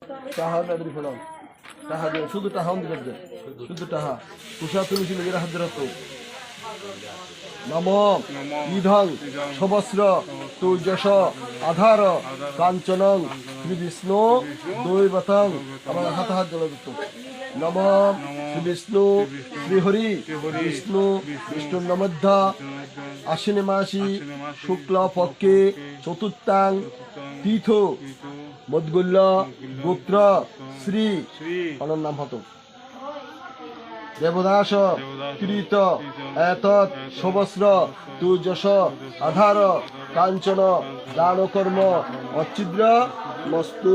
টাহা নাবরি ফলাম টাহা দিয়ে শুধু টাহা দিবে দে শুধু টাহা কুশা তুলসী নিজের হাত ধরে তো নম ইধং সবস্র তুর্যস আধার কাঞ্চনং শ্রী বিষ্ণু দৈবতং আমার হাত হাত জল দিত নম শ্রী বিষ্ণু শ্রীহরি বিষ্ণু বিষ্ণুর নমধ্যা আশ্বিনী মাসি শুক্ল পক্ষে চতুর্থাং তীর্থ মদগুল্য গোত্র শ্রী অনর নাম হত দেবদাস কৃত এতৎ সবস্র তুর্যস আধার কাঞ্চন দান কর্ম অচ্ছিদ্র মস্তু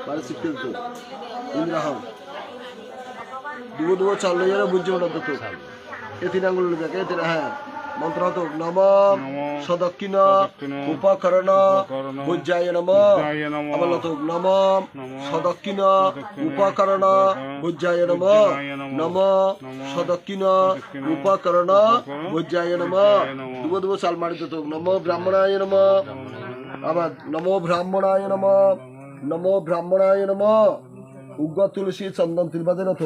পারিচিত ইন্দ্রাহম দুবো দুবো চাললে যারা বুঝছে ওটা তো এ তিন আঙ্গুল দেখে হ্যাঁ মন্ত্র হতো নম সদক্ষিণ উপকরণ বুজ্জায় নম আবার হতো নম সদক্ষিণ উপকরণ বুজ্জায় নম নম সদক্ষিণ উপকরণ বুজ্জায় নম দুবো দুবো চাল মারি দিত নম ব্রাহ্মণায় নম আবার নমো ব্রাহ্মণায় নম নমো ব্রাহ্মণায় নম উগ্র তুলসী চন্দন তিলবাদে নত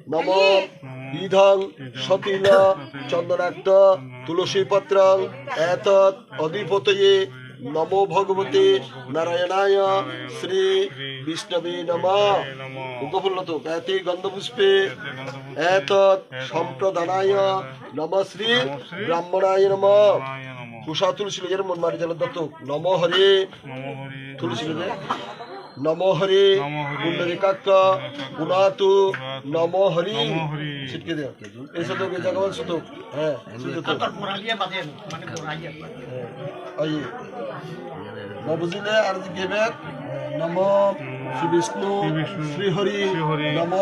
নম বিধং সতীন চন্দনাক্ত তুলসী পত্রং এতৎ অধিপতয়ে নমো ভগবতে নারায়ণায় শ্রী বিষ্ণবে নমঃ উপফুল্লত এতে গন্ধপুষ্পে এতৎ সম্প্রদানায় নম শ্রী ব্রাহ্মণায় নমঃ কুশা তুলসী লেজের মন মারি জল দত্ত নম হরে তুলসী লেজে নম হরে পুণ্ডরিকাক্ষ পুনাতু নম হরি ছিটকে দে এই শত জায়গা শত হ্যাঁ আইয়ে না বুঝলে আর গেবে নম শ্রী বিষ্ণু শ্রী হরি নম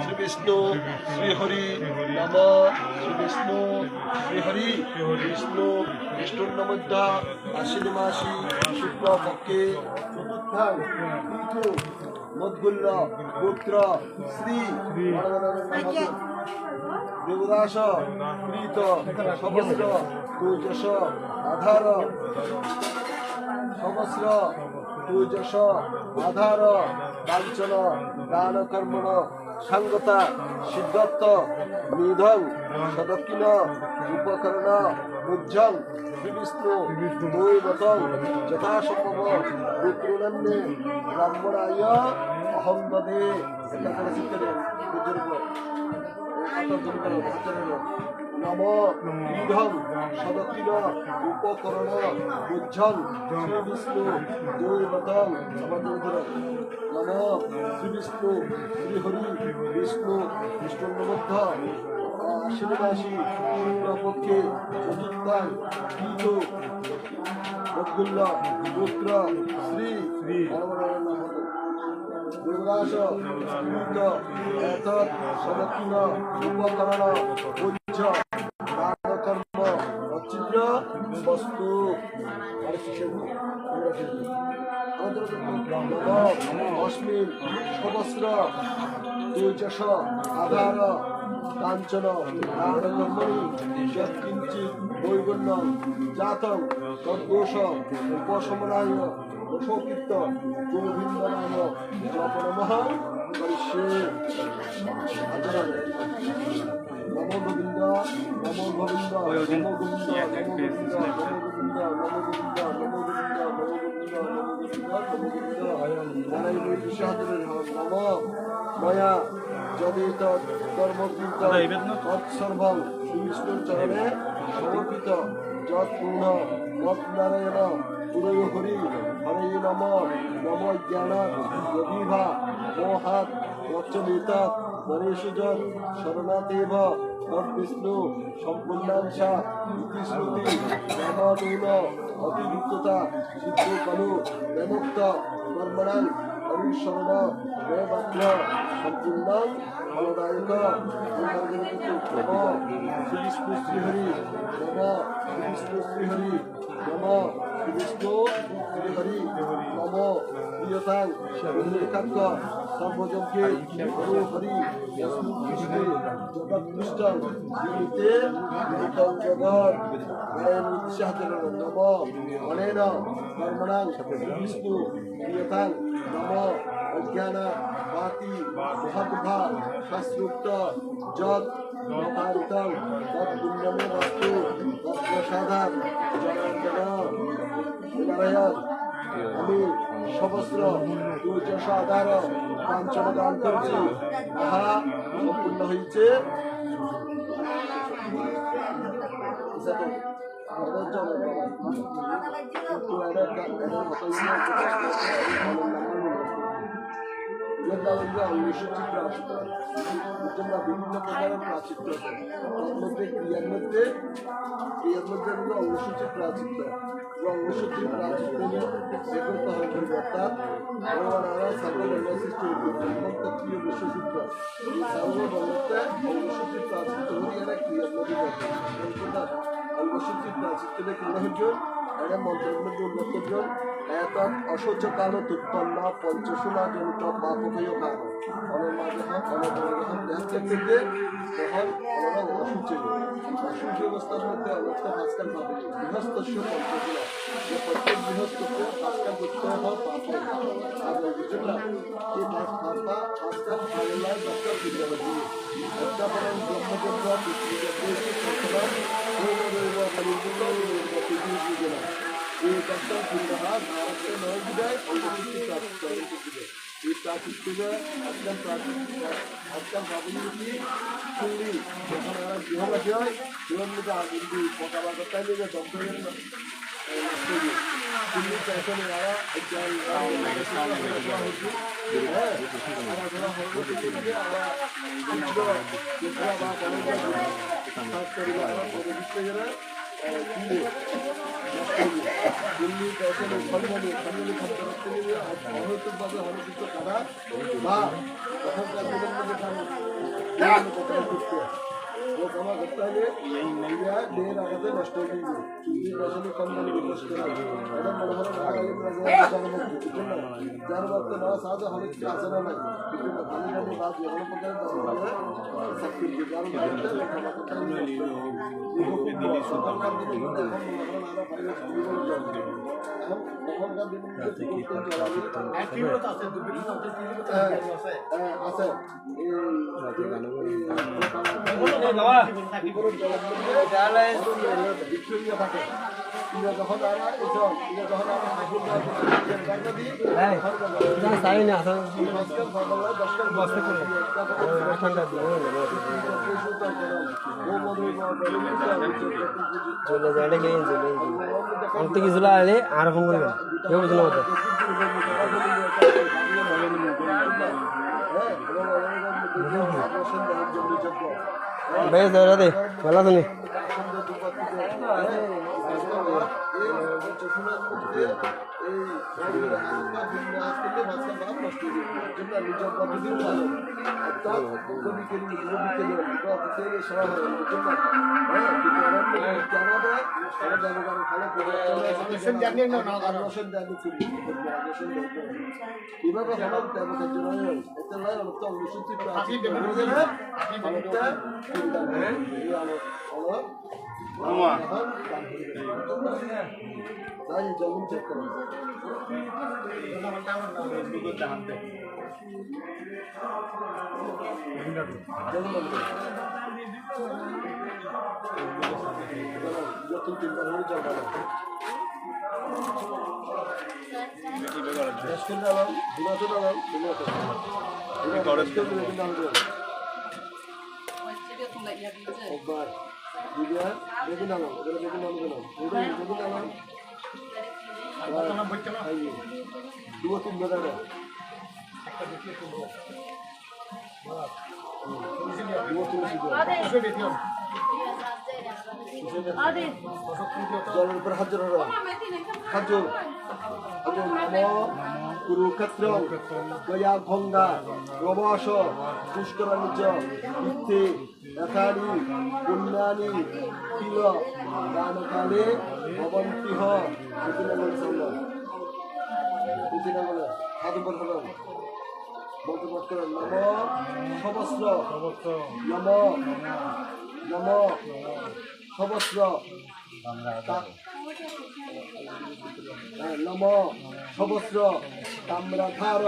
শ্রী বিষ্ণু শ্রী হরি নম শ্রী বিষ্ণু শ্রী হরি বিষ্ণু বিষ্ণুর নমধ্যা আশ্বিনী মাসি শুক্ল পক্ষে চতুর্থাং তীর্থ মদগুল্য গোত্র শ্রী দেবদাস কৃত সবস্র তুর্যস আধার সহস্র তুর্যস আধার কাঞ্চন দান কর্মণ সাঙ্গতা সিদ্ধত্ব নিধং সদক্ষিণ উপকরণ বুদ্ধং বিষ্ণু দৈবতং যথাসম্ভব পুত্রনন্দে ব্রাহ্মণায় অহং দদে নম বিধং সদক্ষিণ উপকরণ বুদ্ধং শ্রী বিষ্ণু দৈবতং নম শ্রী বিষ্ণু শ্রী হরি বিষ্ণু বিষ্ণুর নমধ্য আশ্বিনী মাসি শুক্লপক্ষে চতুর্থাং তীর্থ মদগুল্য গোত্র শ্রী দেবদাস কৃত এতৎ সদক্ষিণ উপকরণ বুদ্ধ দান কর্ম অচ্ছিদ্র বস্তু অস্মিন সহস্র তুর্যস আধার কাঞ্চন দানকর্মণি যৎকিঞ্চিৎ বৈগুণ্য জাতং তদ্দোষ উপশমনায় দোষকৃত গোবিন্দ নাম জপ নমঃ করিষ্যে নমো গোবিন্দ নমো গোবিন্দ নমো গোবিন্দ নমো গোবিন্দ নমো গোবিন্দ নমো গোবিন্দ নমো গোবিন্দ নমো গোবিন্দ নারায়ণ বিশ্বহাতের নম ময়া যদি কর্মকৃত তৎসর্বং বিষ্ণুর চরণে সমর্পিত যৎ পূর্ণ তৎনারায়ণ উদয় হরি হরে নম নম জ্ঞানাৎ গভীভা মোহাৎ প্রচলিতাৎ গণেশজন শরণাতেব তদ্বিষ্ণু সম্পূর্ণাংশা ইতি শ্রুতি ব্রহ্মাদৌল অতিরিক্ততা সিদ্ধ কালু বিমুক্ত কর্মণাং হরিশরণ দেবাত্ম সম্পূর্ণাং ফলদায়ক নম শ্রী বিষ্ণু শ্রীহরি নম শ্রী বিষ্ণু শ্রীহরি নম শ্রী বিষ্ণু হরি নম প্রিয়তাং নিকান্ত সর্বজনকে গুরু হরি বিষ্ণু জগৎকৃষ্ণ বিনীতে বিনীতং জগৎ আয়ন উৎসাহজন নম অনেন কর্মণাং বিষ্ণু প্রিয়তাং নম অজ্ঞান ভাতি মহাবুধা শাস্ত্রোক্ত যৎ যথারিতং তৎপুণ্যমে বস্তু তৎপ্রসাদাৎ জনার্দন আমি সহস্র দুর্যশ আধার কাঞ্চন দান করছি তাহা সম্পূর্ণ হয়েছে অন্বেষিত প্রাচিত বিভিন্ন প্রকারের প্রাচিত্য তার মধ্যে ক্রিয়ার মধ্যে আমরা অন্বেষিত প্রাচিত্য অন্বেষিত প্রাচিত্য একত্র হয়ে অর্থাৎ ভগবানারা সর্ববর্ণ সৃষ্টি প্রিয় বিশ্বসূত্র এই সর্ববর্ণতে অন্বেষিত প্রাচিত্য হয়ে এরা ক্রিয়ার মধ্যে অন্বেষিত প্রাচিত্য কিংহজন এরা মন্ত্রের মধ্যে উল্লেখজন এত অসহ্য কাল উৎপন্ন পঞ্চশূলা জনিত পাপভয় কাল ক্ষেত্রে তখন অসুচি অসুচ অবস্থার মধ্যে অবস্থা পাঁচকাল পাবে গৃহস্থস্য পঞ্চশূলা যে প্রত্যেক গৃহস্থকে পাঁচকাল করতে হয় পাপ আর বুঝলাম এই পাঁচকাল পাগলায় দশকাল পূজা হচ্ছে অধ্যাপন ব্রহ্মচন্দ্র এই দশকাল পূজা ভারতকে নয় বিদায় এই প্রাকৃতিকে আজকাল বাবুলি শুনলি যখন আমরা গৃহবাসী হয় গৃহমূলিকে কিন্তু পকা করতে নিয়ে দপ্তরের দিল্লি পেছনে দিল্লি পেছনে সম্মানী খাদ্য অনৈতিকভাবে অনৈতিক কারা বা তখনকার করতে वो कमा करता है इंडिया देर आगे नष्ट हो गई चुनी पैसे कम नहीं नष्ट करा एकदम मनोहर आगे चार बात तो ना साथ हमें क्या असर नहीं लेकिन खाली खाली बात ये हम पकड़ सकते हैं चार बात है कमा करता है ये दिल्ली सुपर का दिन हम তখন কার দিন আছে আছে যখন আর ফোন করবেন কেউ বুঝলো মতো ভাই দাদা ভালো আছেন জমিন চেক করো dua tim berada. Dua tim sudah. Jalan berhajar orang. Hajar. Hajar nama Kurukshetra, Gaya Bhanga, Ravasha, Pushkaranija, Itte, यथानि पुण्यानि किल दानकाले भवन्ति ह इतना बोल सकता इतना बोले हाथ ऊपर करो बोलते मत करो नमो सहस्र नमो नमो सहस्र नमो सहस्र ताम्रधार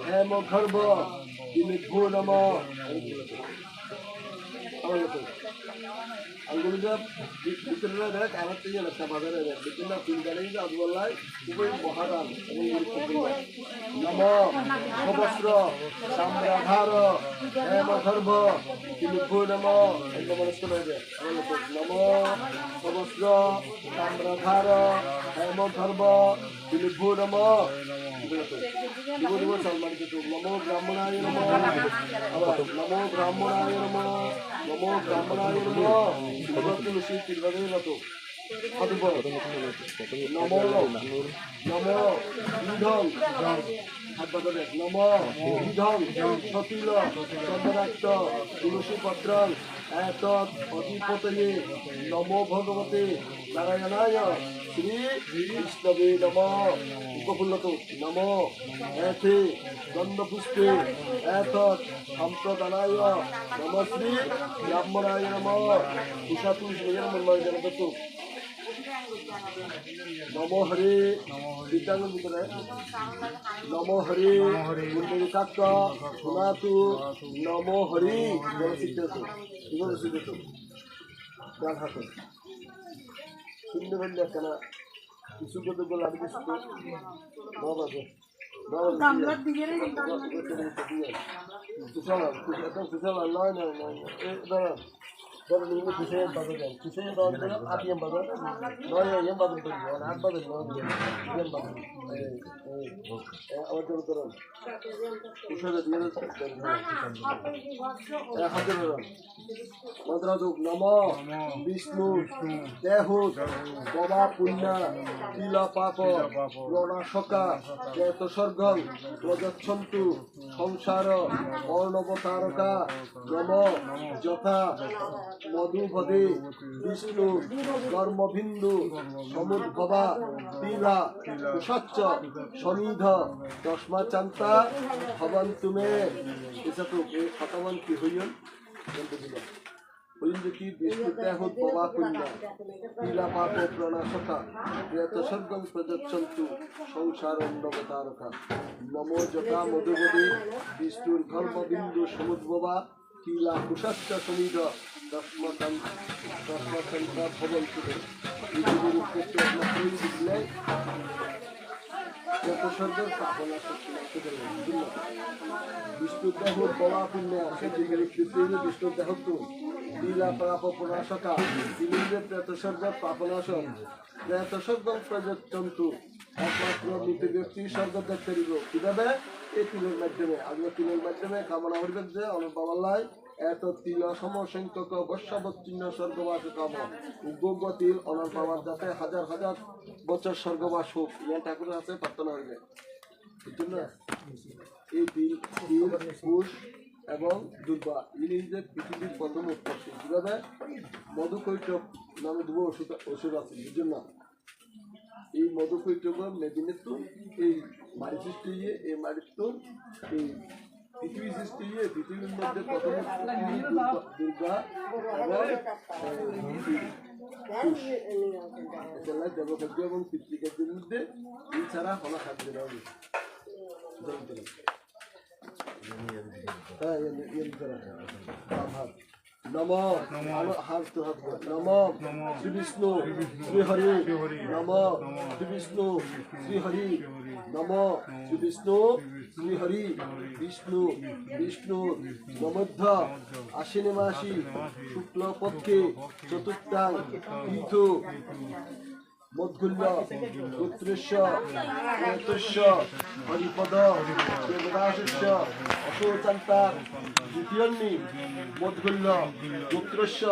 हेम गर्भ विनिभो नमो अंगुलिजा ভিতরে দেখ আমার থেকে একটা বাজারে দেখ বিভিন্ন পিন্ডালেই যে আদুল্লাহ খুবই মহাদান এবং গুরুত্বপূর্ণ নম সহস্র সাম্রাধার হেম গর্ভ বিনিভো নম একটা মানুষ করে দেয় নম সহস্র সাম্রাধার হেম গর্ভ বিনিভো নম নমো ব্রাহ্মণায় নম নমো ব্রাহ্মণায় নম নমো ব্রাহ্মণায় নম তুলসী তিলভাবে নত নমো নমো ইধং হাত বাজাবে নমো ইধং সতিল চন্দনাক্ত তুলসী পত্রং এতৎ অধিপতয়ে নমো ভগবতে নারায়ণায় শ্রী বিষ্ণবে নমঃ উপকুল্লত নমো এতে গন্ধপুষ্পে এতৎ সম্প্রদানায় নম শ্রী ব্রাহ্মণায় নমঃ উষাতু শ্রীরামন্ময় জগত নমো হরে বিদ্যাঙ্গ ভিতরে নমো হরে কুণ্ডলিকাক্ষ শোনাতু নমো হরি জলসিদ্ধত জলসিদ্ধত ডান হাতে শূন্য বললে কেন কিছু কত গোল আগে কিছু বাবা কামলার দিকে রে সুশালা সুশালা নয় নয় নয় দাঁড়া Kalau ini bisa yang bagus kan, bisa yang tahun itu apa yang bagus? Noya yang bagus tu, anak bagus noya yang bagus. Awak tu turun. Usah ada dia tu. Hadir orang. Mantra tu Namo Vishnu Dehut Baba Punya Kila Papa Rona Shoka Jato Sorgam Rajat Chantu Samsara Ornavataraka Namo Jatha মধুপদে Vishnu কর্মবিন্দু সমুদ্ভবা তিলা কুশচ্চ শনিধ দশমাচান্তা ভবন্তুমে এসা তো শতমান কি হইল হইল কি বিষ্ণু দেহত বাবা পুণ্যা তিলা পাপ প্রণাশকা প্রেত সর্গম প্রযচ্ছন্তু সংসার অন্নবতারকা নমো যথা মধুপদে বিষ্ণুর কর্মবিন্দু সমুদ্ভবা তিলা কুশচ্চ শনিধ দশমাচান্তা ভবন্তুমে এই দুটোর উত্তরটা মাত্রই বুঝলে স্বর্গের পাপনা শক্তি বিষ্ণু দেহ বলা পুণ্যে আসে বিষ্ণু দেহ তো লীলা পাপ প্রণাশকা তিনিদের প্রেতস্বর্গের পাপনাশন প্রেতস্বর্গম প্রযচ্ছন্তু একমাত্র মৃত ব্যক্তি স্বর্গ দেখতে দিব কিভাবে এই তিলের মাধ্যমে আগে তিলের মাধ্যমে কামনা করবে যে অনেক বাবাল্লাই এত তিল সমসংখ্যক বর্ষাবচ্ছিন্ন স্বর্গবাস কাম উগ্রতিল অনার বাবার যাতে হাজার হাজার বছর স্বর্গবাস হোক ইয়া ঠাকুরের আছে প্রার্থনা হইবে এই জন্য এই তিল কুশ এবং দুর্বা ইনি যে পৃথিবীর প্রথম উৎপত্তি কিভাবে মধুকৈটব নামে দুটো ওষুধ আছে বুঝলেন না এই মধুকৈটব মেদিনের তো এই মাড়ি সৃষ্টি হয়ে এই মাড়ির তো এই পৃথিবী সৃষ্টি হয়ে পৃথিবীর মধ্যে প্রথম দুর্গা এবং দেবকার্য এবং পিতৃকার্যের মধ্যে এই ছাড়া হলা খাদ্য হবে নমো নমো শ্রী বিষ্ণু শ্রী হরি নমো শ্রী বিষ্ণু শ্রী হরি নমো শ্রী বিষ্ণু শ্রী হরি বিষ্ণু বিষ্ণু নমধ্য আশ্বিনী মাসি শুক্ল পক্ষে চতুর্থাং তীর্থ মধুল্য গোত্রস্য প্রেতস্য হরিপদ দেবদাসস্য অশোচান্তা দ্বিতীয়ন্নি মধুল্য গোত্রস্য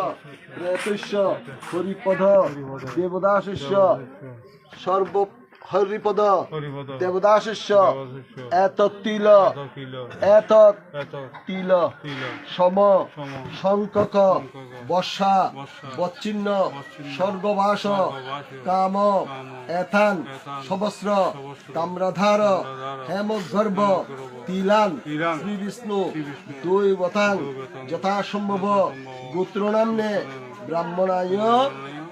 প্রেতস্য হরিপদ দেবদাসস্য হরিপদ হরিপদ দেবদাসস্য দেবদাসস্য এতত্তিল কিল এতৎ এত তিল তিল সম সম সংকক বর্ষা বর্ষা বচ্ছিন্ন বচ্ছিন্ন স্বর্গবাস স্বর্গবাস কাম এথান এথান সবস্র সবস্র তাম্রধার তাম্রধার হেমগর্ভ হেমগর্ভ তিলান তিলান শ্রী বিষ্ণু শ্রীবিষ্ণু দৈবতাং দৈবতাং যথাসম্ভব গোত্রনাম্নে ব্রাহ্মণায়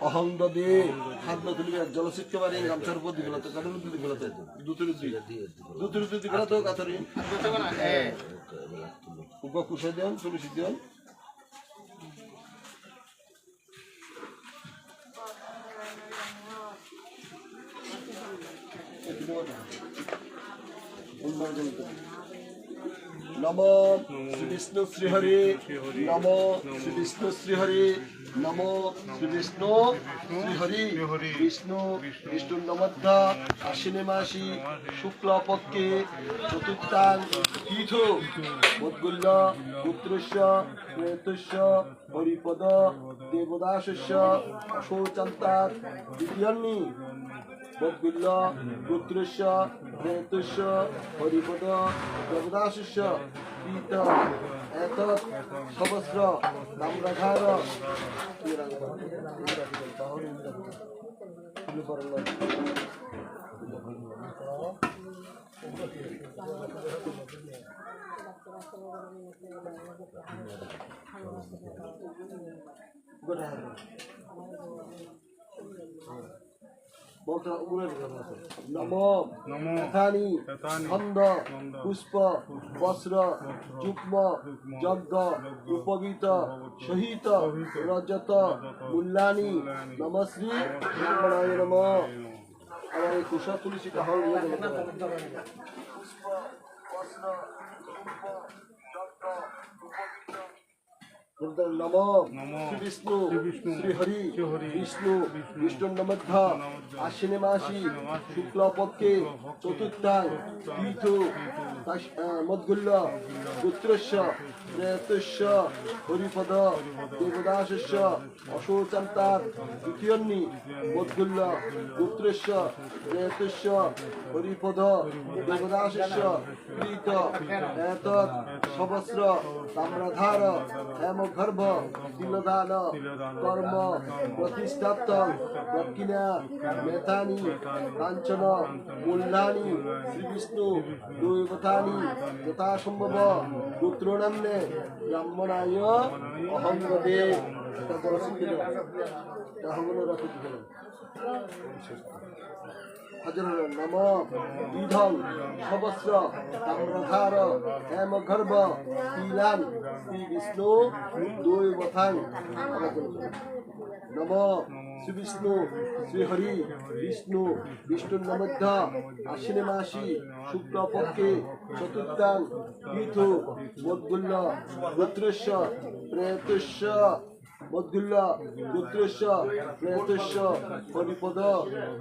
অহং দদে হাত না তুলি জলসিক্ষ বাড়ি গামছার উপর দিগুলোতে কাঠের উপর দিগুলোতে দুতুর দিগুলোতে কাতরি উপ কুশে দেন তুলসী দেন নমো শ্রী বিষ্ণু শ্রীহরি নমো শ্রী বিষ্ণু শ্রীহরি নমো শ্রী বিষ্ণু শ্রীহরি বিষ্ণু বিষ্ণু নমধ্য আশ্বিনে মাসি শুক্লপক্ষে চতুর্থাং তীর্থ মদ্গুল্য পুত্রস্য প্রেতস্য হরিপদ দেবদাসস্য অশোচান্তার দ্বিতীয়ান্নি মদ্গুল্য পুত্রস্য প্রেতস্য হরিপদ দেবদাসস্য পীত এতৎ সহস্র তাম্রধার নমো এথানি ছন্দ পুষ্প বস্ত্র যুগ্ম যজ্ঞ উপবীত সহিত রজত মূল্যানি নমশ্রী ব্রাহ্মণায় নম আমার এই কুশা তুলসীটা হল নমো শ্রী বিষ্ণু শ্রীহরি বিষ্ণু বিষ্ণু নমধ্য আশ্বিনে মাসি শুক্লপক্ষে চতুর্থাং তীর্থ মদ্গুল্য পুত্রস্য প্রেতস্য হরিপদ দেবদাসস্য অশোচান্তার দ্বিতীয়ন্নি মদ্গুল্য পুত্রস্য প্রেতস্য হরিপদ দেবদাসস্য প্রীত এতৎ সহস্র তাম্রধার হেমগর্ভ তিলদান কর্ম প্রতিষ্ঠাপ্ত দক্ষিণা মেথানি কাঞ্চন মূল্যানি শ্রীবিষ্ণু দৈবতানি যথাসম্ভব পুত্রনাম্নে ব্রাহ্মণায় অহং দদে নম বিধং সবস্র তাম্রধার হেমগর্ভ তিলান শ্রী বিষ্ণু দৈবতাং নম শ্রী বিষ্ণু শ্রীহরি বিষ্ণু বিষ্ণু নমধ্য আশ্বিনে মাসি শুক্লপক্ষে চতুর্থাং তীর্থ মদ্গুল্য পুত্রস্য প্রেতস্য মদ্গুল্য পুত্রস্য প্রেতস্য হরিপদ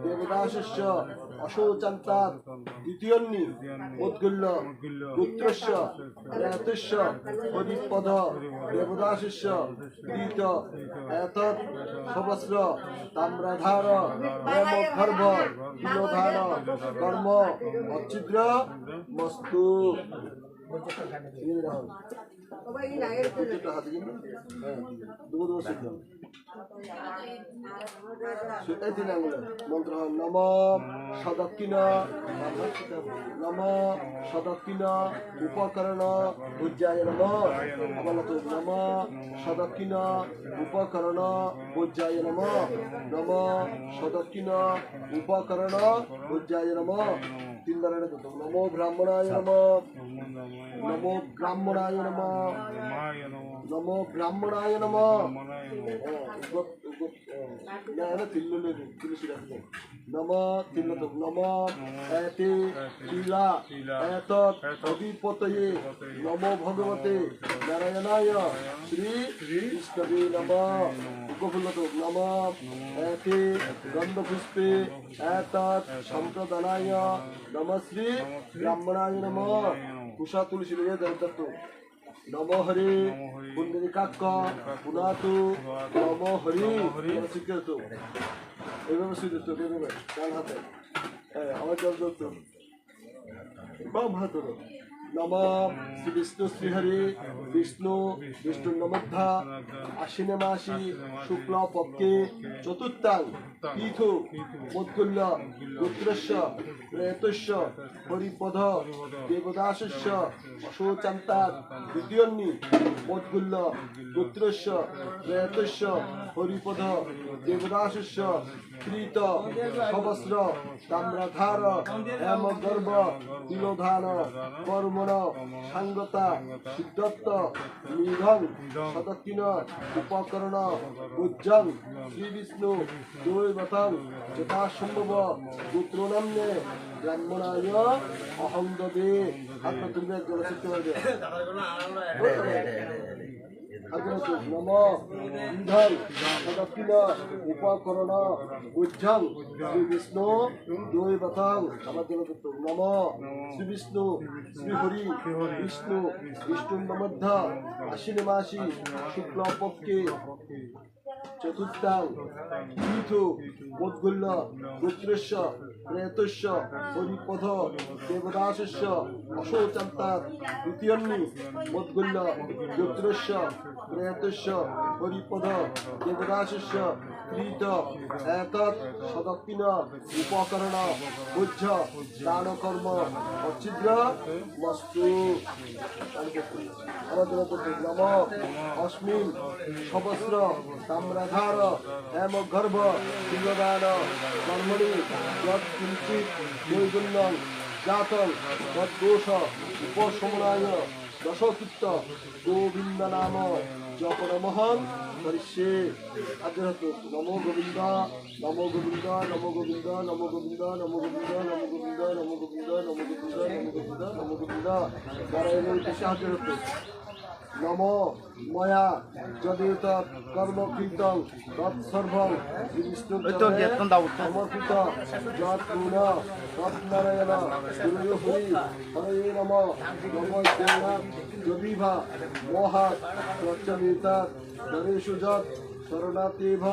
দেবদাসস্য অশোচান্তার দ্বিতীয়ন্নি মদ্গুল্য পুত্রস্য প্রেতস্য হরিপদ দেবদাসস্য প্রীত এতৎ সহস্র তাম্রধার হেমগর্ভ তিলধান কর্ম অচ্ছিদ্র মস্তু মন্ত্র নম সদক্ষিণ নম সদক্ষিণ উপকরণ পূজ্যায় নম নম সদক্ষিণ উপকরণ পূজ্যায় নম নম সদক্ষিণ উপকরণ পূজ্যায় নম তিনবারের নমো ব্রাহ্মণায় নম নমো ব্রাহ্মণায় নম নমো ব্রাহ্মণায় নম নম নম এতে তিলা এতৎ অধিপতয়ে নমো ভগবতে নারায়ণায় শ্রী বিষ্ণবে নম উপফুল্লত নম এতে গন্ধপুষ্পে এতৎ সম্প্রদানায় নম শ্রী ব্রাহ্মণায় নম কুশা তুলসী দত্ত নম হরি পুণ্ডরিকাক্ষ পুনাতু নম হরি স্বীকৃত এইভাবে স্বীকৃত ডান হাতে আমার জব তো বাম হাত ধরো নম শ্রী বিষ্ণু শ্রীহরি বিষ্ণু বিষ্ণু নমধ্যা আশ্বিনে মাসি শুক্ল পক্ষে চতুর্থাং তীর্থ মদ্গুল্য গোত্রস্য প্রেতস্য হরিপদ দেবদাসস্য অশোচান্তাৎ দ্বিতীয়ন্নি মদ্গুল্য গোত্রস্য প্রেতস্য হরিপদ দেবদাসস্য কৃত সহস্র তাম্রধার হেম গর্ভ তিলোধান কর্মণ সাঙ্গতা সিদ্ধত্ত নিধন সদক্ষিণ উপকরণ উজ্জং শ্রী বিষ্ণু দৈবতং যথাসম্ভব গোত্রনাম্নে ব্রাহ্মণায় অহং দবে হাত তুলবে জলসিদ্ধ হয়ে যায় নম নিধন সদক্ষিণ উপকরণ উজ্জং শ্রী বিষ্ণু দৈবতং আমার জলসিদ্ধ নম শ্রী বিষ্ণু শ্রী হরি বিষ্ণু বিষ্ণু নমধ্য আশ্বিনী মাসি শুক্ল পক্ষে চতুর্থাং তীর্থ মদ্গুল্য গোত্রস্য প্রেতস্য হরিপদ দেবদাসস্য অশোচান্তাৎ দ্বিতীয়ন্নি মদ্গুল্য গোত্রস্য প্রেতস্য হরিপদ দেবদাসস্য কৃত এতৎ সদক্ষিণ উপকরণ ভোজ্য দানকর্ম অচ্ছিদ্র মস্তু আমাদের নম অস্মিন সহস্র তাম্রধার হেম গর্ভ তিলোদান কর্মণি যৎ কিঞ্চিৎ নৈগুণ্যং জাতং তদ্দোষ উপশমনায় দশকীর্ত গোবিন্দ নাম জপনমহং করিষ্যে আদ্যহত নমো গোবিন্দ নমো গোবিন্দ নমো গোবিন্দ নমো গোবিন্দ নমো গোবিন্দ নমো গোবিন্দ নমো গোবিন্দ নমো গোবিন্দ নমো গোবিন্দ নমো গোবিন্দ নারায়ণ উদ্দেশ্যে আদ্যহত নম ময়া যদিত কর্মকৃতং তৎসর্বং বিষ্ণু সমর্পিত যৎ গুণ তৎনারায়ণ গুরু হরি হরে নম নম যদিভা মোহাৎ প্রচলিতাৎ নরেষু যৎ শরণাতেভ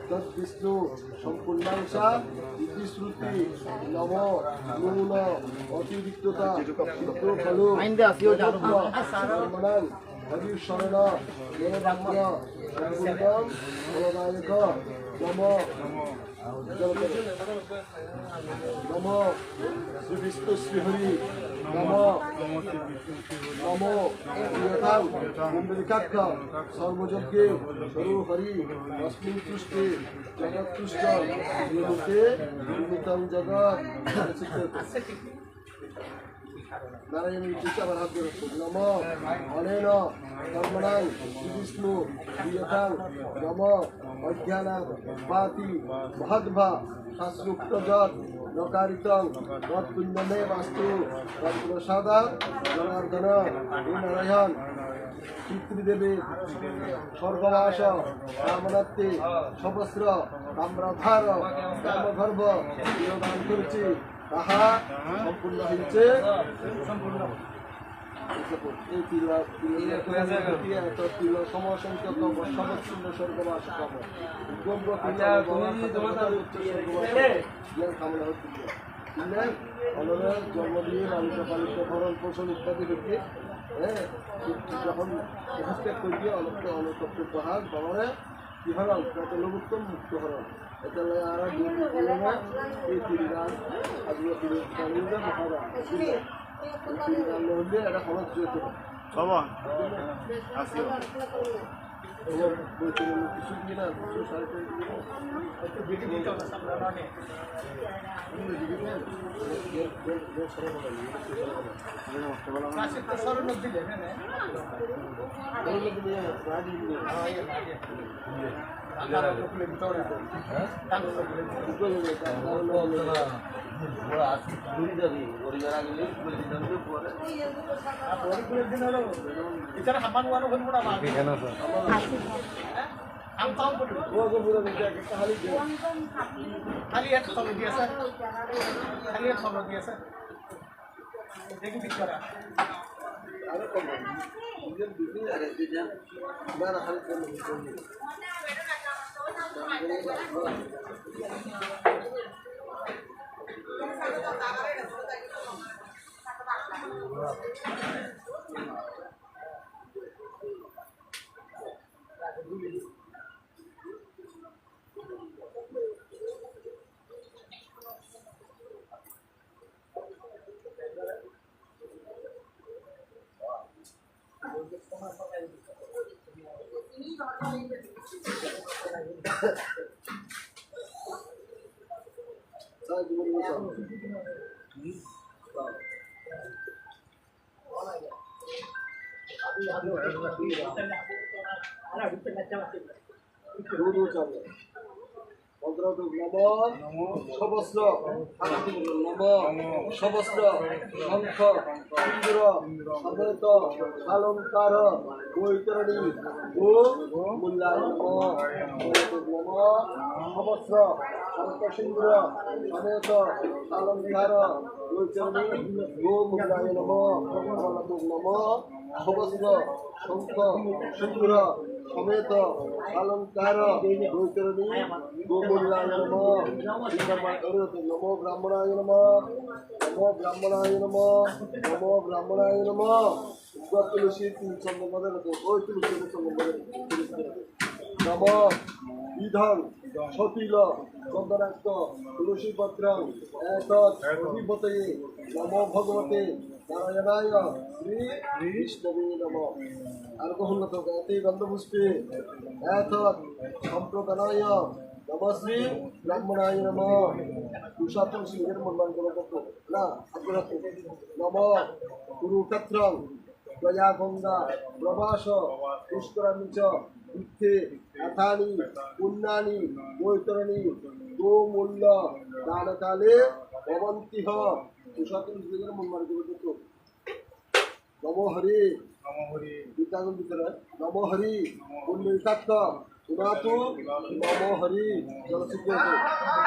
তদ্বিষ্ণু সম্পূর্ণাংশা ইতি শ্রুতি নম নূন অতিরিক্ততা চিত্ত ফলো কর্মণাং হরি শরণ নিরবাক্য সম্পূর্ণং ফলদায়ক নম নম শ্রী বিষ্ণু শ্রীহরি নম নম প্রিয়তাং কুণ্ডলিকাক্ষ সর্বযজ্ঞে সরু হরি অস্মিন তুষ্টে জগৎতুষ্ট শ্রীমুখে নিমিতং জগৎ নারায়ণ উদ্দেশ্যে আমার হাত ধরে নম অনেন কর্মণাং বিষ্ণু প্রিয়তাং নম অজ্ঞানাং ভাতি মহদ্ভা শাস্ত্রোক্ত যৎ নকারিতং তৎপুণ্যমে বাস্তু তৎপ্রসাদাৎ জনার্দন হে নারায়ণ পিতৃদেবে স্বর্গবাস রামনাথে সহস্র তাম্রধার রামগর্ভ তিলোদান করেছে তাহা সম্পূর্ণ হয়েছে সম্পূর্ণ এই তিল সমসংখ্যক সবচ্ছিন্ন স্বর্গবাস কামনা হচ্ছে অনরের জন্মদিন লালিত পালিত ভরণ পোষণ ইত্যাদি হচ্ছে হ্যাঁ যখন প্রতিষ্ঠা করিয়ে অনেকটা অনকর্ত পাহাড় বাবারে কি হরণ কত লঘুত্তম মুক্ত হরণ এটা আর এই তিরিগান আজকে তিরিগান মহারা তিরিগান হলে এটা খরচ যেত সবাই আসিও কিছু দিয়ে না কিছু সাড়ে খালি এক খবর দিয়ে স্যার খালি এক খবর দিয়ে স্যার দেখি ঠিক করা আরো কম নিজের দিদি আর দিদি না হাল করে নম সবস্র নম সবস্র শঙ্খ ইন্দ্র সমেত অলঙ্কার বৈতরণী গো মূল্যায় নম সবস্র শঙ্খ সিন্দুর সমেত অলঙ্কার বৈতরণী গো মূল্যায় নম নম সবস্র শঙ্খ সিন্দুর সমেত অলঙ্কার বৈতরণী গোমূল্যায় নম নমো ব্রাহ্মণায় নম নমো ব্রাহ্মণায় নম নমো ব্রাহ্মণায় নম তুলসী চন্দ্রপদের ওই তুলসী চন্দ্রপদের নম বিধং সতিল চন্দনাক্ত তুলসী পত্রং অধিপতয়ে নম ভগবতে নারায়ণায় শ্রী বিষ্ণবে নম আর কখন তো গায়তে গন্ধপুষ্পে সম্প্রদানায় নম শ্রী ব্রাহ্মণায় নম তুষা তুলসী নিজের মন্দান করো না আপনারা নম কুরুক্ষেত্রং গয়া গঙ্গা প্রবাস পুষ্করাণী চ তীর্থে অথানি পুণ্যানি বৈতরণী গোমূল্য দানকালে ভবন্তিহ তুষা তুলসী নিজের মন্দান করো নম হরি বিদ্যাগণ ভিতরে নম হরি পুণ্যিকাত্ম সুনাতু নম হরি জলসিদ্ধ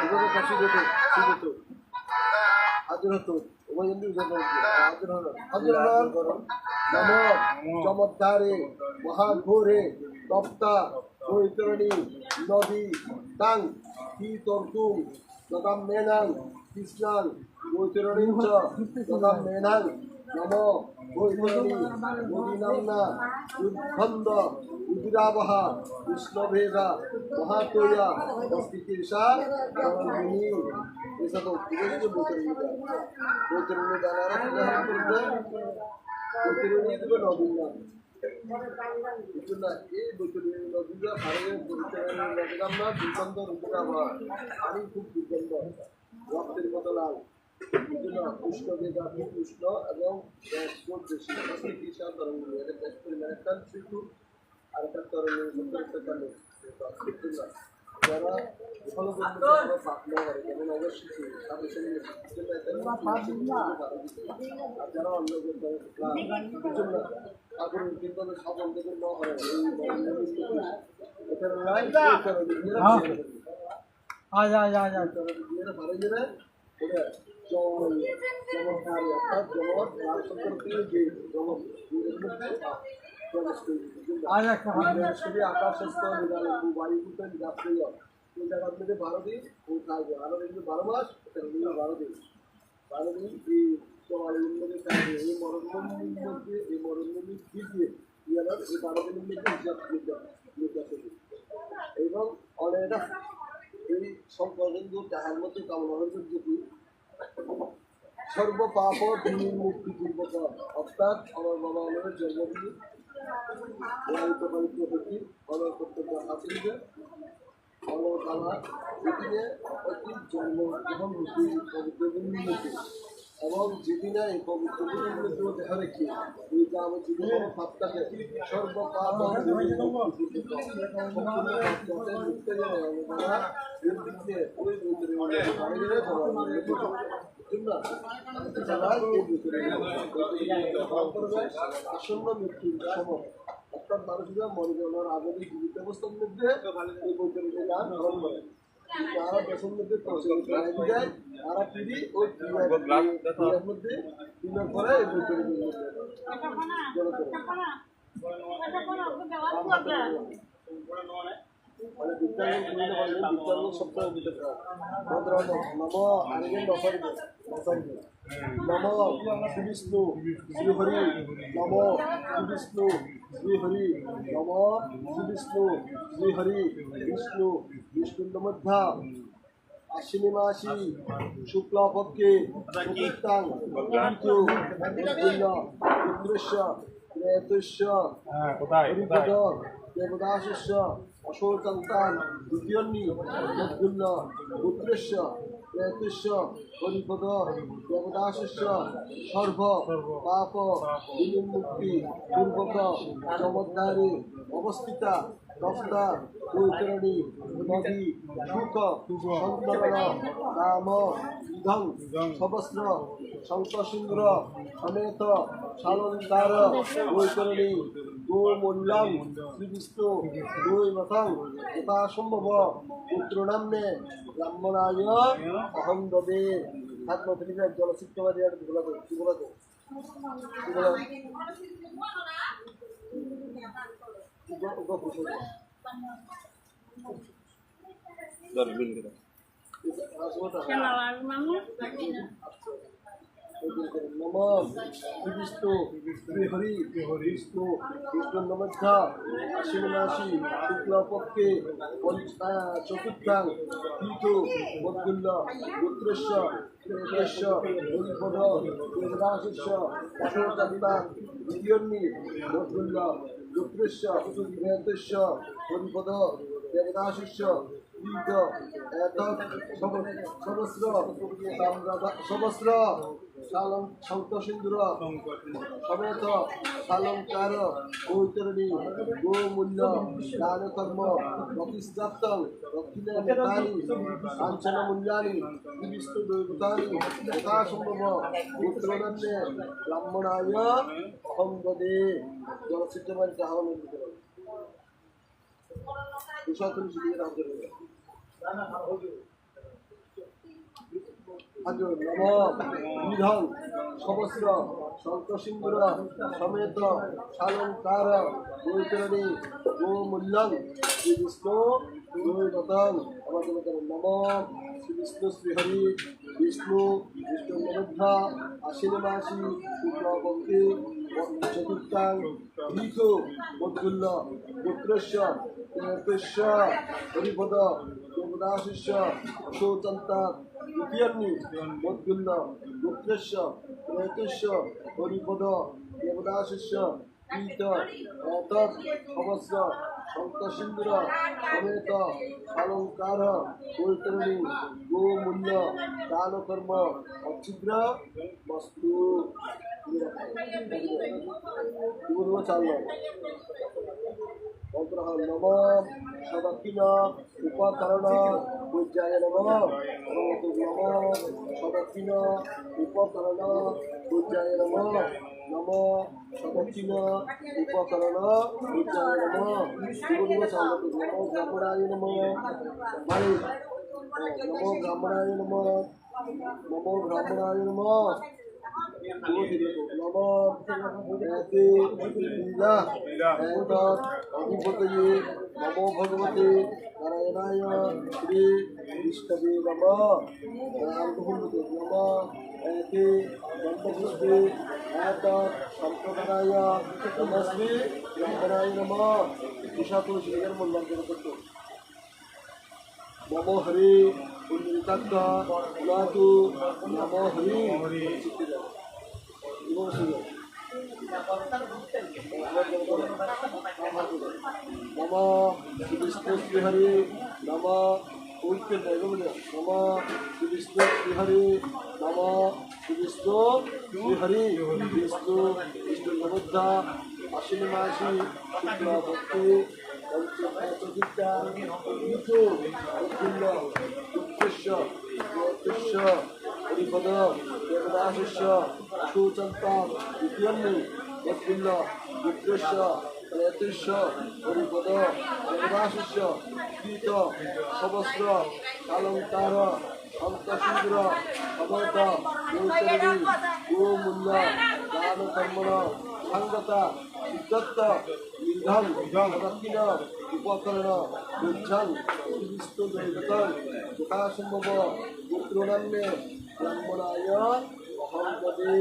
হতো কাশি যেত শিখত হাজির হতো উভয়ন্দি হাজির হন নম চমৎকারে মহাঘোরে তপ্তা বৈতরণী নদী তাং কি তর্তুম তদাম মেনাং কৃষ্ণাং বৈতরণী চ তদাম মেনাং নম বৈতরণী নদী নামনা উদ্ভন্দ উদিরাবহা কৃষ্ণভেদা মহাতয়া অস্তিকেশা রমণী এসব বৈতরণী দ্বারা উদাহরণ করবে বৈতরণী দেবে নদীর নাম এই বৈতরণী নদীটা ভারতের বৈতরণী নদীর নাম না দুর্গন্ধ উদিরাবহা আমি খুব দুর্গন্ধ রক্তের মতো লাল উষ্ণ বেদা উষ্ণ এবং চিকিৎসা তরঙ্গ বেশ পরিমাণ একটা শিশু আর একটা তরঙ্গ যারা ফলো করতে পাপ না করে যেমন অবশ্যই তাদের সঙ্গে আর যারা অন্য ঠাকুরের কিন্তু সাবল থেকে না হয় চমৎকার অর্থাৎ জগৎ লাল সম্পর্কে যে জগৎ আকাশস্থ নিরালম্বু বায়ুভূত নিরাশ্রয় এই জায়গার মধ্যে 12 দিন ও থাকবে আরো দেখবে 12 মাস 12 দিন 12 দিন এই চলালের মধ্যে থাকবে এই মরণভূমির মধ্যে এই মরণভূমির দিকে ইয়ার এই 12 দিনের মধ্যে হিসাব নির্যাতন এবং অনেকটা এই সম্পর্ক তাহার মধ্যে কামনা হয়েছে যদি সর্বপাপ মুক্তি পূর্বক অর্থাৎ আমার বাবা আমাদের জন্মদিন লালিত পালিত হতি আমার কর্তব্য হাসিলকে আমার বাবা যেদিনে অতি জন্মগ্রহণ হতি পবিত্রভূমির মধ্যে এবং যেদিনে এই পবিত্রভূমির মধ্যে দেখা রেখে এই যে আমার জীবনে পাপটাকে সর্বপাপ আসন্ন মৃত্যুর সময় অর্থাৎ মানুষরা মরে যাওয়ার আগে জীবিত অবস্থার মধ্যে এই বৈতরণী গান গ্রহণ করে তারা দেশের মধ্যে যায় তারা পিড়ি ওই ক্রিয়ার মধ্যে ক্রিয়ার পরে এই বৈতরণী মানে বিজ্ঞান সপ্তাহ নম আরেকজন নম শ্রীবিষ্ণু শ্রীহরি নম শ্রীবিষ্ণু শ্রীহরি নম শ্রীবিষ্ণু শ্রীহরি বিষ্ণু বিষ্ণুর মধ্যা আশ্বিনী মাসি শুক্লপক্ষে চতুর্থাং ইন্দ্রস্য ত্রেতস্য হরিপদ দেবদাসস্য অশোকান্তান দ্বিতীয়ন্নি মদ্গুল্য পুত্রেশ্য প্রেতস্য হরিপদ দেবদাসস্য সর্ব পাপ বিনির্মুক্তি পূর্বক চমৎকারে অবস্থিতা তস্তা বৈতরণী নদী সুখ সন্তরণ রাম ইধং সবস্র শঙ্কসিন্দ্র সমেত শালঙ্কার বৈতরণী গোমূল্যং শ্রীবিষ্ণু দৈবতং যথাসম্ভব পুত্রনাম্নে ব্রাহ্মণায় অহং দদে হাত থেকে জলসিক্তবাদী আর কি বলা নমঃ বিষ্ণু হরি বিষ্ণু বিষ্ণু নমধ্যা আশ্বিনমাসি শুক্লপক্ষে চতুর্থাং তীর্থ মদ্গুল্য পুত্রস্য প্রেতস্য হরিপদ দেবদাসস্য অশোকান্তা দ্বিতীয়ন্নি মদ্গুল্য পুত্রস্য প্রেতস্য হরিপদ দেবদাসস্য তীর্থ এতৎ সহস্র শঙ্কসিন্দুর সমেত শালঙ্কার বৈতরণী গোমূল্য দানকর্ম প্রতিষ্ঠাপ্তং দক্ষিণানি কাঞ্চন মূল্যানি বিষ্ণু দৈবতানি যথাসম্ভব পুত্রনান্যে ব্রাহ্মণায় অহং দদে জলসিদ্ধমানিতে আহ্বান করতে বিধং সহস্র শঙ্কসিন্দুর সমেত শালঙ্কার বৈতরণী গোমূল্যং শ্রী বিষ্ণু দৈবতং নম শ্রী বিষ্ণু শ্রীহরি বিষ্ণু বিষ্ণু নমধ্যা আশ্বিনমাসি শুক্লপক্ষে চতুর্থাং তীর্থ মদ্গুল্য পুত্রস্য প্রেতস্য হরিপদ দেবদাসস্য অশোকান্তা দ্বিতীয়ন্নি মদ্গুল্য পুত্রস্য প্রেতস্য হরিপদ দেবদাসস্য তীর্থ এতৎ সহস্র শঙ্কসিন্দুর সমেত শালঙ্কার বৈতরণী গোমূল্য দানকর্ম অচ্ছিদ্র বস্তু চাল নম সদক্ষিণ উপকরণ পূজ্যায় নম নম সদক্ষিণ উপকরণ পূজ্যায় নম নম সদক্ষিণ উপকরণ পূজ্যায় নম নমো ব্রাহ্মণায় নম নমো ব্রাহ্মণায় নম নমো ব্রাহ্মণায় নম অধিপতয়ে নমো ভগবতে নারায়ণায় শ্রী বিষ্ণবে নম নম একে গন্ধভূতে সম্প্রদায় নমস্মী ব্রহ্মণায় নম ঈশা তুলসী মূল্যাঙ্কন করত নমো হরি পুণ্যিতাত্ম নাতু নমো হরি নম শ্রী বিষ্ণু শ্রীহরি নম নম শ্রী বিষ্ণু শ্রীহরি নম শ্রী বিষ্ণু শ্রীহরি বিষ্ণু বিষ্ণু নমধ্যা আশ্বিনমাসি শুক্লপক্ষে হরিপদ দেবদাসস্য অশোকান্তা দ্বিতীয়ন্নি মদ্গুল্য পুত্রস্য প্রেতস্য হরিপদ দেবদাসস্য তীর্থ সহস্র শালঙ্কার শঙ্কসিন্দুর সমেত বৈতরণী গোমূল্য দানকর্মণ সাঙ্গতা সিদ্ধত্ত নির্ধন দক্ষিণ উপকরণ বুঝান বিষ্ণু দৈবতং যথাসম্ভব পুত্রনাম্যে ব্রাহ্মণায় অহং পদে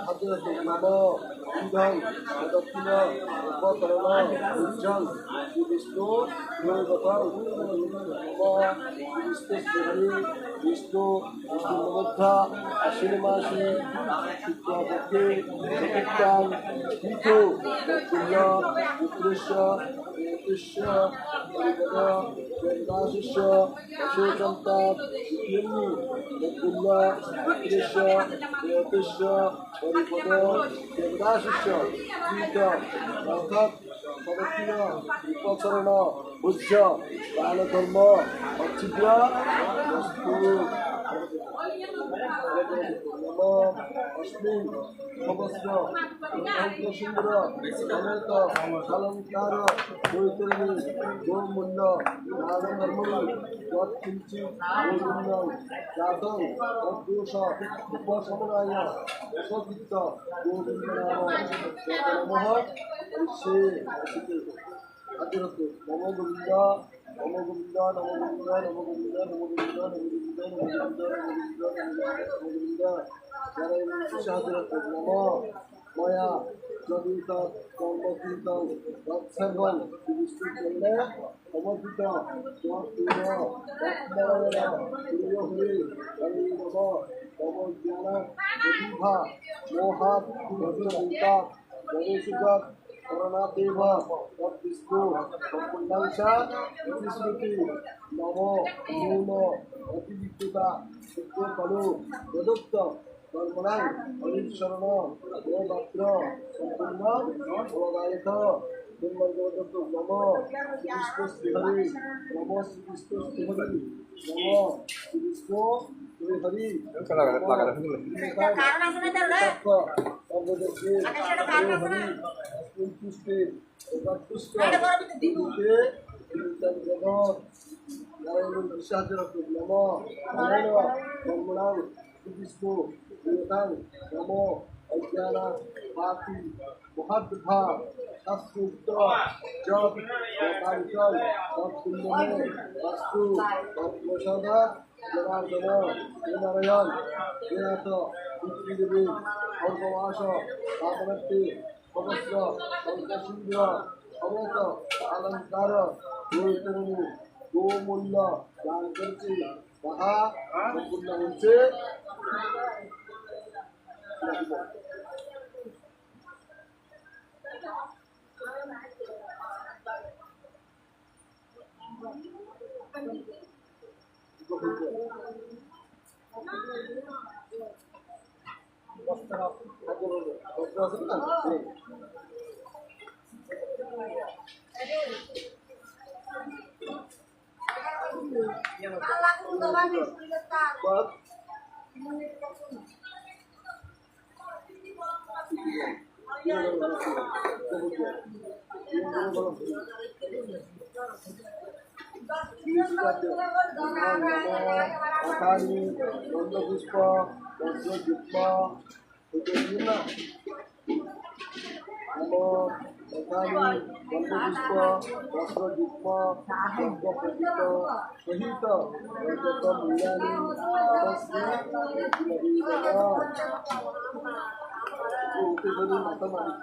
হাজরত নম ইদং দক্ষিণ উপকরণ উজ্জ্বল বিষ্ণু গোগতং নম বিষ্ণু বিষ্ণু বিষ্ণুমধ্যা আশ্বিন মাসে শুক্লপক্ষে চতুর্থাং তীর্থ পুণ্য পুত্রস্য জ্যোতিষ্য পরিপদ বেদাশিষ্য অশেষন্তাৎ ইত্যন্যি পুণ্য পুত্রস্য জ্যোতিষ্য পরিপদ বেদাশিষ্য তীর্থ অর্থাৎ সদক্ষিণ উপচরণ উজ্জ দানধর্ম অচ্ছিদ্র বস্তু অশ্বিন সমস্ত সুন্দর সমেত অলঙ্কার বৈতরণী গোমূল্য দানধর্মণি যৎকিঞ্চিৎ গোবিন্দং জাতং তদ্দোষ উপশমনায় উপকৃত গোবিন্দ নাম নমঃ সে হাজরত নম গোবিন্দ নম গোবিন্দ নম গোবিন্দ নম গোবিন্দ নম গোবিন্দ নম গোবিন্দ নম গোবিন্দ নম গোবিন্দ হাজরত নম ময়া যদি কর্মকীর্তন তৎসর্বং বিষ্ণু চন্দ্রে সমর্পিত নম জ্ঞান প্রতিভা মোহাত ভদ্রচিন্তা গণেশুগত করণাদেব তদ্বিষ্ণু সম্পূর্ণাংশা স্মৃতি নম মৌন অতিবিদ্যুতা শুক্রকলু প্রদত্ত কর্মণাং অনিশরণ গোমাত্র সম্পূর্ণ ফলদায়ক নম শ্রীকৃষ্ণ শ্রীহরি নম শ্রীকৃষ্ণ শ্রীহরি নম শ্রীকৃষ্ণ শ্রীহরি সর্বদেশে হরি পুষ্পে পুষ্প জগৎ নারায়ণ বিশ্বাস নম নারায়ণ ব্রহ্মণাং শ্রীকৃষ্ণ দেবতাং নম অজ্ঞান পাতি মহাদ্ভা শাস্ত্রোক্ত জপ কার্যং তৎপুণ্যমে বাস্তু তৎপ্রসাদ জনার্দন নারায়ণ বেনাথ পৃথিবীদেবী সর্ববাস পাবনত্তি সমস্ত শঙ্করসুন্দর সমস্ত অলঙ্কার বৈতরণী গোমূল্য দান করছি তাহা সম্পূর্ণ হচ্ছে পুষ্প বজ্রযুক্ত পুষ্প বস্ত্রযুগ্ম সর্বপ্রযুক্ত সহিত মূল্যানি মাতা মালিক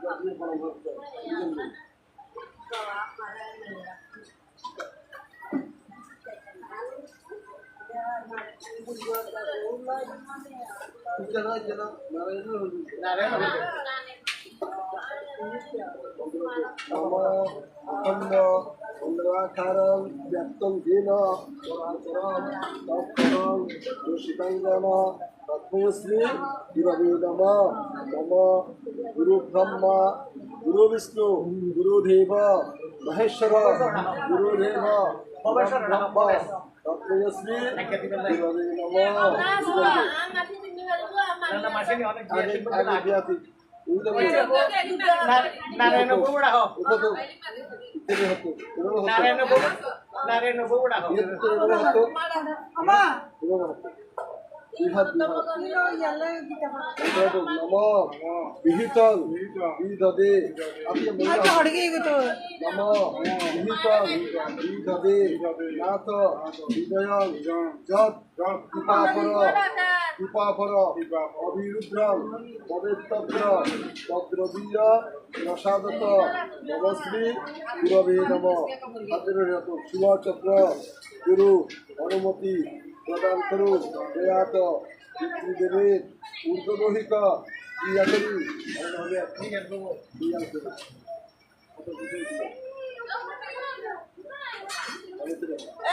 অখণ্ড অন্ধ্রাকারং ব্যক্তং ধীন চরাচরং তৎপরং দোষিতাঙ্গন তৎমশ্রী গুরবে নম নম গুরু ব্রহ্মা গুরু বিষ্ণু গুরুদেব মহেশ্বর গুরুদেব ব্রহ্মা তৎমশ্রী গুরবে নম নারায়ণ বগুড়া হোক নারায়ণ বগুড়া হোক বিহাত নম বিহিতং বিদদে আপনি নম বিহিতং বিদদে নাথ বিজয়ং যৎ কৃপাপর অবিরুদ্রং পবেত্তব্র তদ্রবীয় প্রসাদত নমশ্রী গুরবে নম হাতের সুভাচক্র গুরু অনুমতি প্রদান করুন প্রয়াত পিতৃদেবের ঊর্ধ্বদোহিত ক্রিয়াকরি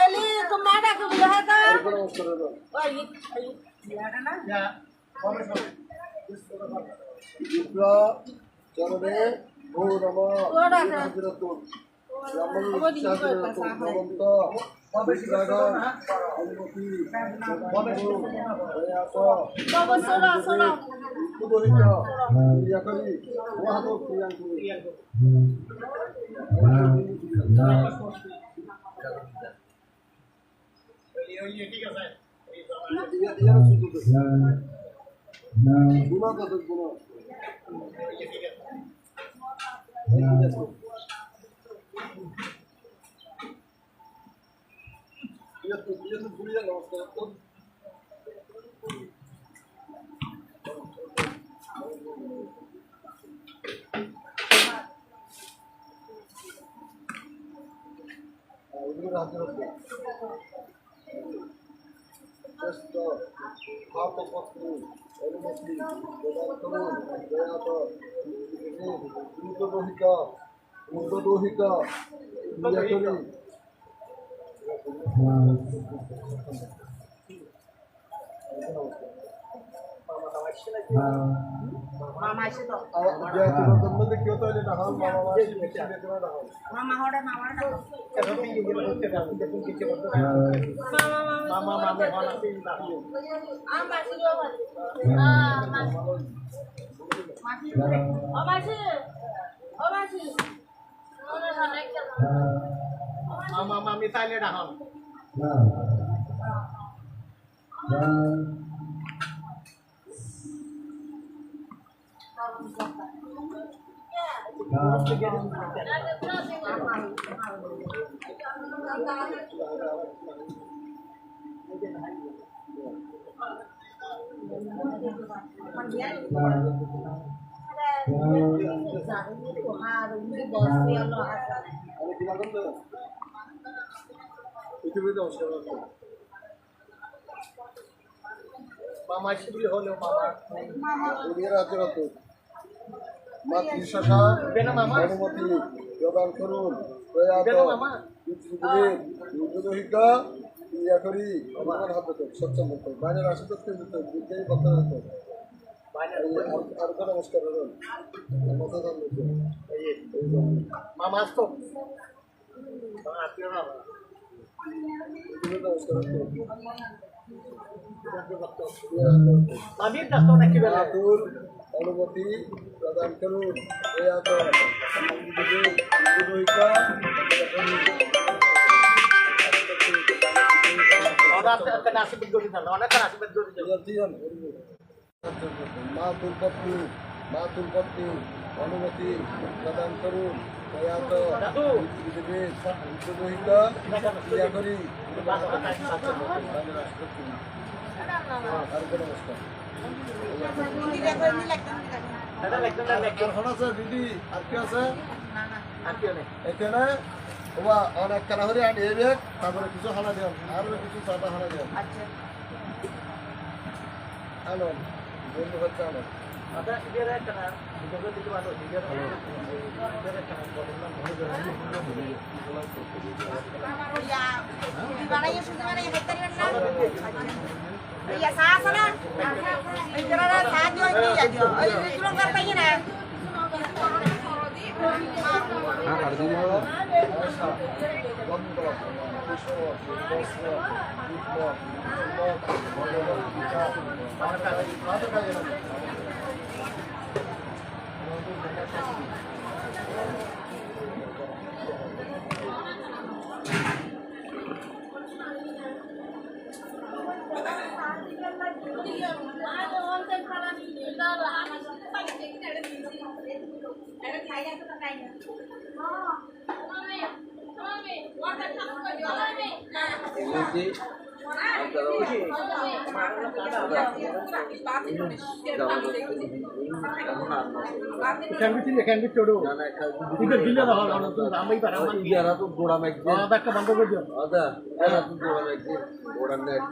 Eli, kemana ke belakang? চরণে ভো নম ভগবন্ত বিদ্রাগণ অনুমতি প্রয়াস Bawa sola. উদ্বোধিত ক্রিয়াকরি মহাত ক্রিয়াঙ্কুর গুণা কত গুণ নমস্কার শ্রেষ্ঠ ভাবপত্নী অনুমতি প্রদান করুন প্রয়াত ঊর্ধ্বদোহিত ক্রিয়াকরি Mama situ. জন্মদিন কেউ তো এটা হল মামা Mama hoda mama hoda. Mama hoda sini. Ah masih dua. Ah masih. Oh masih. Udah sana ke. Mama misalnya dah. Mama sendiri holo mama. মাতৃশাখা অনুমতি প্রদান করুন প্রয়াত পিতৃদেবের ঊর্ধ্বদোহিত ক্রিয়াকরি আমার হাতে সচ্ছন্দ বাইরের আশীর্বাদ কিন্তু বিদ্যাই কথা হতো আর কোনো নমস্কার করুন Mama stop. নমস্কার Mami dah tahu nak kira. মাতুর অনুমতি প্রদান করুন প্রয়াত পিতৃদেবের ঊর্ধ্বদোহিত Orang kena nasib betul di sana. Orang kena nasib betul di sana. মা তুলপত্নী অনুমতি প্রদান করুন প্রয়াত পিতৃদেবের ঊর্ধ্বদোহিত ক্রিয়াকরি আর কোনো নমস্কার Ada lektor dan lektor. এখন আছে দিদি আর কি আছে Akhir ni. এখানে ওবা অনেক কানা হরে আর এবে তারপরে কিছু হানা দেন আর কিছু চাটা হানা দেন হ্যালো বন্ধু হচ্ছে আমার Ada dia ada kena. Juga itu ada dia. Dia kena Ya, di mana ya sudah mana ya betul kan? Iya sah sana. Itu ada sah juga ini ya jo. Oh itu lo katanya na. can be todo. Itu gila dah orang tu ramai barang. ইয়ারা তো গোড়া magazine Ada ke bantu kerja. আদা এরা তো গোড়া magazine গোড়া net